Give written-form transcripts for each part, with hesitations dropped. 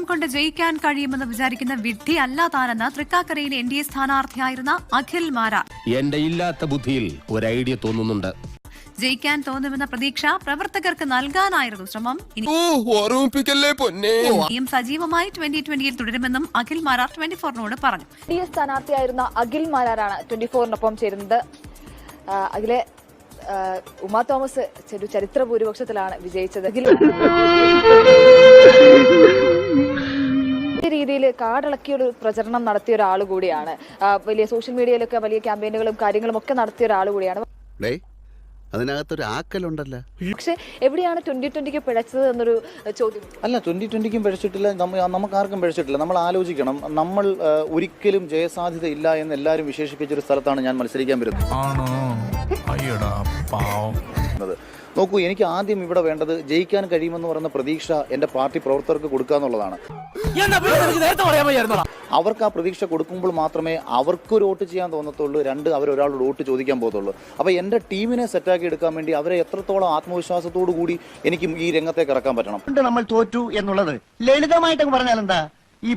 കൊണ്ട് ജയിക്കാൻ കഴിയുമെന്ന് വിചാരിക്കുന്ന വിഡ്ഢി അല്ല താനെന്ന് തൃക്കാക്കരയിലെ NDA സ്ഥാനാർത്ഥിയായിരുന്ന അഖിൽ മാരാർ. എന്റെ ഇല്ലാത്ത ബുദ്ധിയിൽ ഒരു ഐഡിയ തോന്നുന്നുണ്ട്. ജയിക്കാൻ തോന്നുമെന്ന പ്രതീക്ഷ പ്രവർത്തകർക്ക് നൽകാനായിരുന്നു ശ്രമം. ഇനിയും സജീവമായി 2020 തുടരുമെന്നും അഖിൽ മാരാർ 24നോട് പറഞ്ഞു. NDA സ്ഥാനാർത്ഥിയായിരുന്ന അഖിൽ മാരാറാണ് 24നൊപ്പം ചേരുന്നത്. അഖിലെ, ഉമാ തോമസ് ചരിത്ര ഭൂരിപക്ഷത്തിലാണ് വിജയിച്ചത്. ഈ രീതിയിൽ കാടിളക്കിയൊരു പ്രചരണം നടത്തിയ ഒരാൾ കൂടിയാണ്. വലിയ സോഷ്യൽ മീഡിയയിലൊക്കെ വലിയ ക്യാമ്പയിനുകളും കാര്യങ്ങളും ഒക്കെ നടത്തിയ ഒരാൾ കൂടിയാണ്. അതിനകത്തൊരു ആക്കലുണ്ടല്ലോ. പക്ഷെ എവിടെയാണ് 2020ക്ക് പിഴച്ചത് എന്നൊരു ചോദ്യം. അല്ല, 2020ക്കും പിഴച്ചിട്ടില്ല, നമുക്ക് ആർക്കും പിഴച്ചിട്ടില്ല. നമ്മൾ ആലോചിക്കണം, നമ്മൾ ഒരിക്കലും ജയസാധ്യത ഇല്ല എന്ന് എല്ലാവരും വിശേഷിപ്പിച്ചൊരു സ്ഥലത്താണ് ഞാൻ മത്സരിക്കാൻ വരുന്നത്. നോക്കൂ, എനിക്ക് ആദ്യം ഇവിടെ വേണ്ടത് ജയിക്കാൻ കഴിയുമെന്ന് പറയുന്ന പ്രതീക്ഷ എന്റെ പാർട്ടി പ്രവർത്തകർക്ക് കൊടുക്കുക എന്നുള്ളതാണ്. അവർക്ക് ആ പ്രതീക്ഷ കൊടുക്കുമ്പോൾ മാത്രമേ അവർക്കൊരു വോട്ട് ചെയ്യാൻ തോന്നത്തുള്ളൂ, രണ്ട് അവരൊരാളോട് വോട്ട് ചോദിക്കാൻ പോകത്തുള്ളൂ. അപ്പൊ എന്റെ ടീമിനെ സെറ്റാക്കി എടുക്കാൻ വേണ്ടി അവരെ എത്രത്തോളം ആത്മവിശ്വാസത്തോടു കൂടി എനിക്ക് ഈ രംഗത്തേക്ക് ഇറക്കാൻ പറ്റണം. നമ്മൾ തോറ്റു എന്നുള്ളത് ലളിതമായിട്ട് പറഞ്ഞാൽ എന്താ, ഈ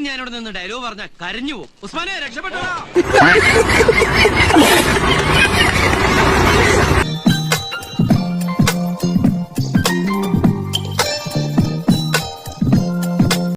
ഞാനിവിടെ നിന്ന് ഡയലോഗ് പറഞ്ഞാൽ കരഞ്ഞു പോകും. ഉസ്മാനെ രക്ഷപ്പെട്ടോ.